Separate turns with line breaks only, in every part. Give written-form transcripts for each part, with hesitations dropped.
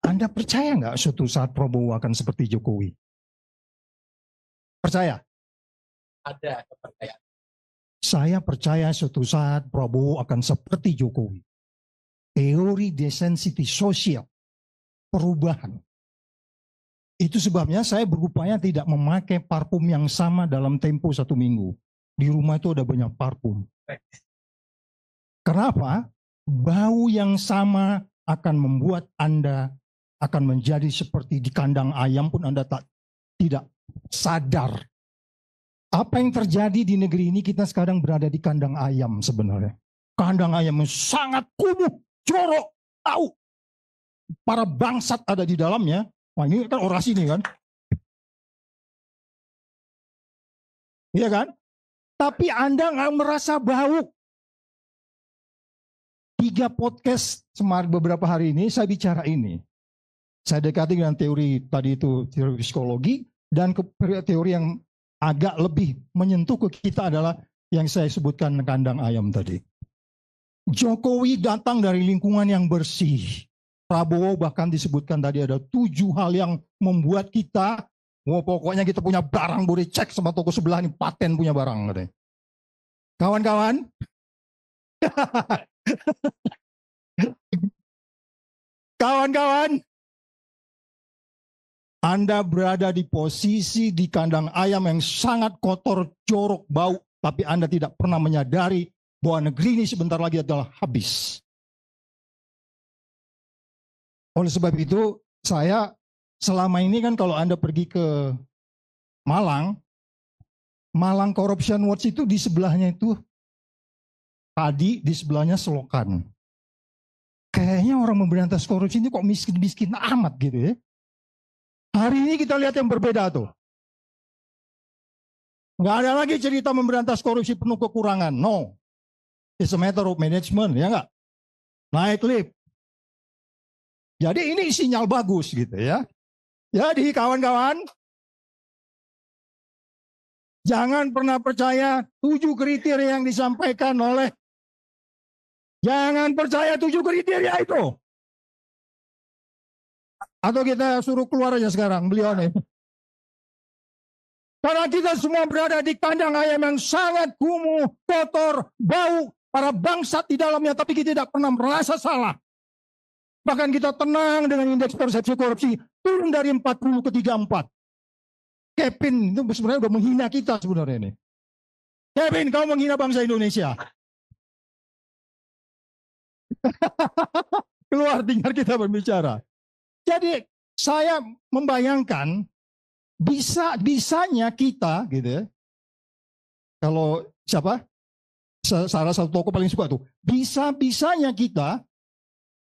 Anda percaya nggak suatu saat Prabowo akan seperti Jokowi? Percaya?
Ada kepercayaan.
Saya percaya suatu saat Prabowo akan seperti Jokowi. Teori desensiti sosial, perubahan. Itu sebabnya saya berupaya tidak memakai parfum yang sama dalam tempo 1 minggu. Di rumah itu ada banyak parfum. Kenapa? Bau yang sama akan membuat Anda akan menjadi seperti di kandang ayam pun Anda tidak sadar. Apa yang terjadi di negeri ini, kita sekarang berada di kandang ayam sebenarnya. Kandang ayam yang sangat kumuh, jorok, tahu. Para bangsat ada di dalamnya. Wah, ini kan orasi nih kan. Iya kan? Tapi Anda nggak merasa bau. 3 podcast beberapa hari ini saya bicara ini. Saya dekati dengan teori tadi itu, teori psikologi, dan teori yang agak lebih menyentuh ke kita adalah yang saya sebutkan kandang ayam tadi. Jokowi datang dari lingkungan yang bersih. Prabowo bahkan disebutkan tadi ada 7 hal yang membuat kita, pokoknya kita punya barang, boleh cek sama toko sebelah ini paten punya barang. Katanya. Kawan-kawan, kawan-kawan, Anda berada di posisi di kandang ayam yang sangat kotor, jorok, bau, tapi Anda tidak pernah menyadari bahwa negeri ini sebentar lagi adalah habis. Oleh sebab itu, saya selama ini kan kalau Anda pergi ke Malang Corruption Watch itu di sebelahnya itu padi, di sebelahnya selokan. Kayaknya orang memberantas korupsi ini kok miskin-miskin amat gitu ya. Hari ini kita lihat yang berbeda tuh. Nggak ada lagi cerita memberantas korupsi penuh kekurangan. No. It's a matter of management, ya nggak? Naik lift. Jadi ini sinyal bagus gitu ya. Jadi kawan-kawan, jangan pernah percaya 7 kriteria yang disampaikan oleh, jangan percaya 7 kriteria itu. Atau kita suruh keluar aja sekarang beliau nih. Karena kita semua berada di kandang ayam yang sangat kumuh, kotor, bau, para bangsat di dalamnya, tapi kita tidak pernah merasa salah. Bahkan kita tenang dengan indeks persepsi korupsi turun dari 40 ke 34. Kevin itu sebenarnya udah menghina kita sebenarnya ini. Kevin, kau menghina bangsa Indonesia. Keluar, tinggal kita berbicara. Jadi saya membayangkan bisanya kita gitu ya. Kalau siapa? Salah satu tokoh paling suka tuh. Bisanya kita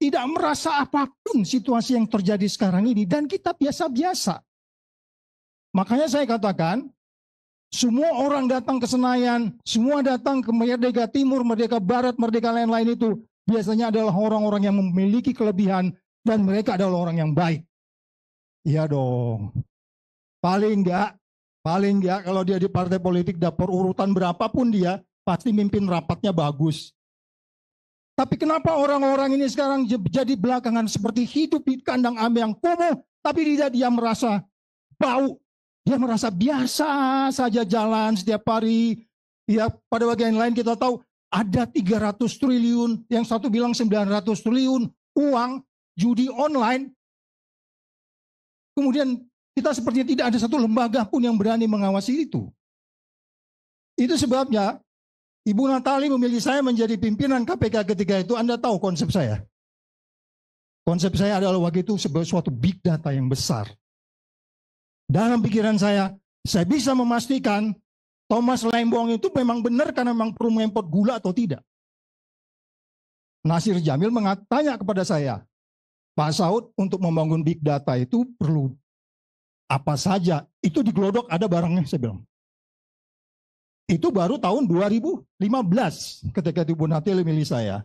tidak merasa apapun situasi yang terjadi sekarang ini dan kita biasa-biasa. Makanya saya katakan, semua orang datang ke Senayan, semua datang ke Merdeka Timur, Merdeka Barat, Merdeka lain-lain itu biasanya adalah orang-orang yang memiliki kelebihan dan mereka adalah orang yang baik. Iya dong. Paling enggak kalau dia di partai politik dapat urutan berapapun dia pasti mimpin rapatnya bagus. Tapi kenapa orang-orang ini sekarang jadi belakangan seperti hidup di kandang ayam yang kumuh, tapi tidak dia merasa bau. Dia merasa biasa saja jalan setiap hari. Ya, pada bagian lain kita tahu ada 300 triliun, yang satu bilang 900 triliun uang judi online. Kemudian kita sepertinya tidak ada satu lembaga pun yang berani mengawasi itu. Itu sebabnya Ibu Natali memilih saya menjadi pimpinan KPK ketika itu. Anda tahu konsep saya. Konsep saya adalah waktu itu sebagai suatu big data yang besar. Dalam pikiran saya bisa memastikan Thomas Lembong itu memang benar karena memang perlu mengimpor gula atau tidak. Nasir Jamil tanya kepada saya, Pak Saud, untuk membangun big data itu perlu apa saja? Itu di Glodok ada barangnya, saya bilang. Itu baru tahun 2015 ketika Ibu Natali milih saya.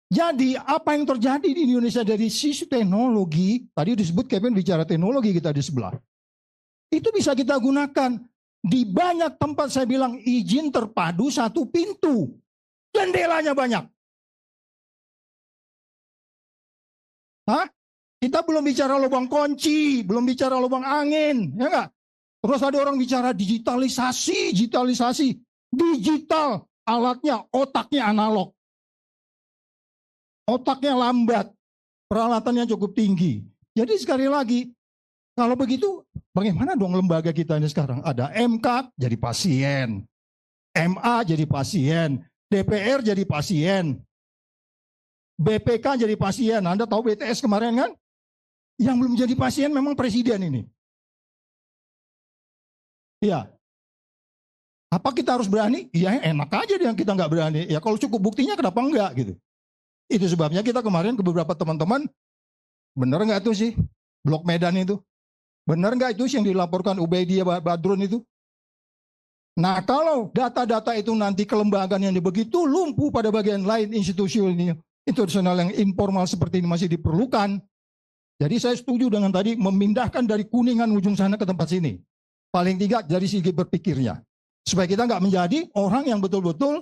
Jadi apa yang terjadi di Indonesia dari sisi teknologi, tadi disebut Kevin bicara teknologi kita di sebelah. Itu bisa kita gunakan. Di banyak tempat saya bilang izin terpadu 1 pintu. Jendelanya banyak. Hah? Kita belum bicara lubang kunci, belum bicara lubang angin, ya enggak? Terus ada orang bicara digitalisasi, digitalisasi. Digital, alatnya, otaknya analog. Otaknya lambat, peralatannya cukup tinggi. Jadi sekali lagi, kalau begitu bagaimana dong lembaga kita ini sekarang? Ada MK jadi pasien, MA jadi pasien, DPR jadi pasien, BPK jadi pasien. Anda tahu BTS kemarin kan? Yang belum jadi pasien memang presiden ini. Iya. Apa kita harus berani? Ya enak aja yang kita nggak berani. Ya kalau cukup buktinya kenapa enggak gitu. Itu sebabnya kita kemarin ke beberapa teman-teman, bener nggak tuh sih Blok Medan itu? Bener nggak itu sih yang dilaporkan Ubaidiyah Badrun itu? Nah kalau data-data itu nanti kelembagaan yang begitu lumpuh pada bagian lain institusional yang informal seperti ini masih diperlukan. Jadi saya setuju dengan tadi memindahkan dari Kuningan ujung sana ke tempat sini. Paling tidak dari segi berpikirnya. Supaya kita nggak menjadi orang yang betul-betul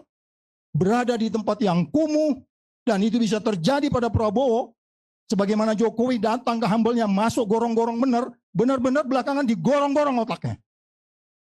berada di tempat yang kumuh. Dan itu bisa terjadi pada Prabowo. Sebagaimana Jokowi datang ke Humble-nya masuk gorong-gorong benar-benar belakangan digorong-gorong otaknya.